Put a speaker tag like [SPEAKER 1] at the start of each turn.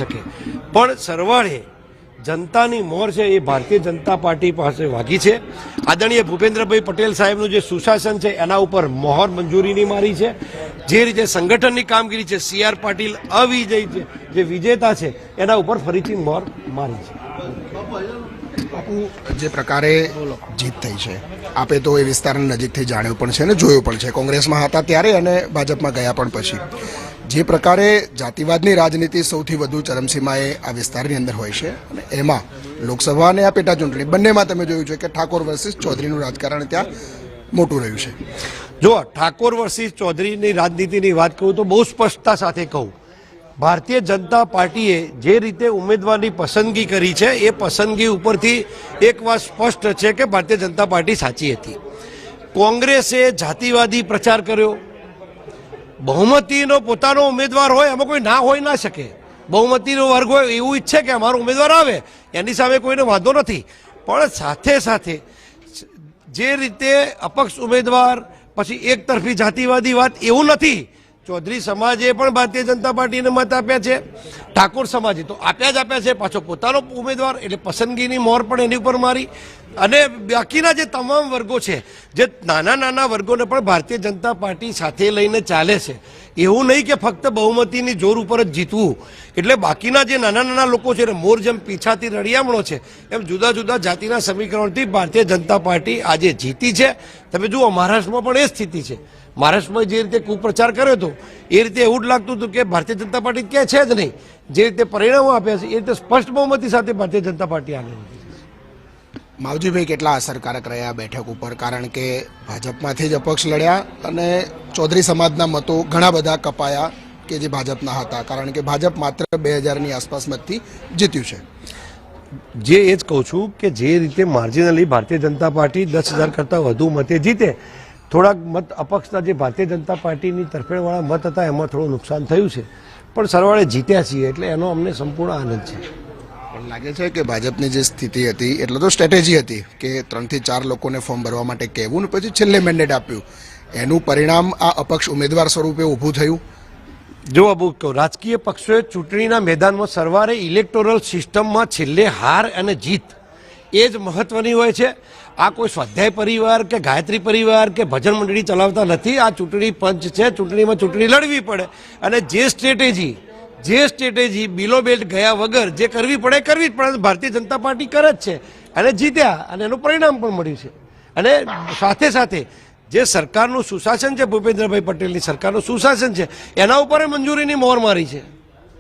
[SPEAKER 1] શકે, પણ સરવાળે જનતાની મોર છે એ ભારતીય જનતા પાર્ટી પાસે વાગી છે। આદરણીય ભૂપેન્દ્રભાઈ પટેલ સાહેબનું જે સુશાસન છે એના ઉપર મોહર મંજૂરીની મારી છે। જે રીતે સંગઠનની કામગીરી છે, CR પાટીલ અવિજય છે, જે વિજેતા છે એના ઉપર ફરીથી મોહર મારી છે।
[SPEAKER 2] બાપુ, જે પ્રકારે જીત થઈ છે, આપે તો એ વિસ્તારને નજીકથી જાણ્યું પણ છે અને જોયું પણ છે, કોંગ્રેસમાં હતા ત્યારે અને ભાજપમાં ગયા પણ પછી। જે પ્રકારે જાતિવાદની રાજનીતિ સૌથી વધુ ચરમસીમાએ આ વિસ્તારની અંદર હોય છે અને એમાં લોકસભા અને આ પેટા ચૂંટણી બંનેમાં તમે જોયું છે કે ઠાકોર વર્સિસ ચૌધરીનું રાજકારણ ત્યાં મોટું રહ્યું છે।
[SPEAKER 1] જો ઠાકોર વર્સિસ ચૌધરીની રાજનીતિની વાત કરું તો બહુ સ્પષ્ટતા સાથે કહું, ભારતીય જનતા પાર્ટીએ જે રીતે ઉમેદવારની પસંદગી કરી છે એ પસંદગી ઉપરથી એક વાત સ્પષ્ટ છે કે ભારતીય જનતા પાર્ટી સાચી હતી। કોંગ્રેસે જાતિવાદી પ્રચાર કર્યો, બહુમતીનો પોતાનો ઉમેદવાર હોય એમાં કોઈ ના હોય ના શકે, બહુમતીનો વર્ગ હોય એવું ઈચ્છે કે અમારો ઉમેદવાર આવે એની સામે કોઈને વાંધો નથી, પણ સાથે સાથે જે રીતે અપક્ષ ઉમેદવાર પછી એક તરફી જાતિવાદી વાત એવું નથી। ચૌધરી સમાજે પણ ભારતીય જનતા પાર્ટીને મત આપ્યા છે, ઠાકોર સમાજે તો આપ્યા જ આપ્યા છે, પાછો પોતાનો ઉમેદવાર એટલે પસંદગીની મોહર પણ એની ઉપર મારી। અને બાકીના જે તમામ વર્ગો છે, જે નાના નાના વર્ગોને પણ ભારતીય જનતા પાર્ટી સાથે લઈને ચાલે છે। એવું નહીં કે ફક્ત બહુમતીની જોર ઉપર જ જીતવું, એટલે બાકીના જે નાના નાના લોકો છે મોર જેમ પીછાથી રળિયામણો છે એમ જુદા જુદા જાતિના સમીકરણથી ભારતીય જનતા પાર્ટી આજે જીતી છે। તમે જુઓ મહારાષ્ટ્રમાં પણ એ સ્થિતિ છે, મહારાષ્ટ્રમાં જે રીતે કુપ્રચાર કર્યો હતો એ રીતે એવું જ લાગતું હતું કે ભારતીય જનતા પાર્ટી ક્યાં છે જ નહીં, જે રીતે પરિણામો આપ્યા છે એ રીતે સ્પષ્ટ બહુમતી સાથે ભારતીય જનતા પાર્ટી આગળ વધી છે।
[SPEAKER 2] માવજીભાઈ, કેટલા અસરકારક રહ્યા બેઠક ઉપર? કારણ કે ભાજપમાંથી જ અપક્ષ લડ્યા અને ચૌધરી સમાજના મતો ઘણા બધા કપાયા કે જે ભાજપના હતા, કારણ કે ભાજપ માત્ર 2000ની આસપાસ મતથી જીત્યું છે।
[SPEAKER 1] જે એ જ કહું છું કે જે રીતે માર્જિનલી ભારતીય જનતા પાર્ટી 10,000 કરતાં વધુ મતે જીતે, થોડાક મત અપક્ષના જે ભારતીય જનતા પાર્ટીની તરફેણવાળા મત હતા એમાં થોડું નુકસાન થયું છે, પણ સરવાળે જીત્યા છીએ એટલે એનો અમને સંપૂર્ણ આનંદ છે।
[SPEAKER 2] પણ લાગે છે કે ભાજપની જે સ્થિતિ હતી એટલે તો સ્ટ્રેટેજી હતી કે 3 થી 4 લોકોને ફોર્મ ભરવા માટે કહેવું ને પછી છેલ્લે મેન્ડેટ આપ્યું, એનું પરિણામ આ અપક્ષ ઉમેદવાર સ્વરૂપે ઊભું થયું।
[SPEAKER 1] જો અબુ કહું, રાજકીય પક્ષોએ ચૂંટણીના મેદાનમાં સરવારે ઇલેક્ટોરલ સિસ્ટમમાં છેલ્લે હાર અને જીત એ જ મહત્વની હોય છે। આ કોઈ સ્વાધ્યાય પરિવાર કે ગાયત્રી પરિવાર કે ભજન મંડળી ચલાવતા નથી, આ ચૂંટણી પંચ છે, ચૂંટણીમાં ચૂંટણી લડવી પડે અને જે સ્ટ્રેટેજી બિલો બેલ્ટ ગયા વગર જે કરવી પડે કરવી જ પડે, ભારતીય જનતા પાર્ટી કરે જ છે અને જીત્યા અને એનું પરિણામ પણ મળ્યું છે। અને સાથે સાથે જે સરકારનું સુશાસન છે, ભૂપેન્દ્રભાઈ પટેલની સરકારનું સુશાસન છે એના ઉપર મંજૂરીની મોહર મારી છે।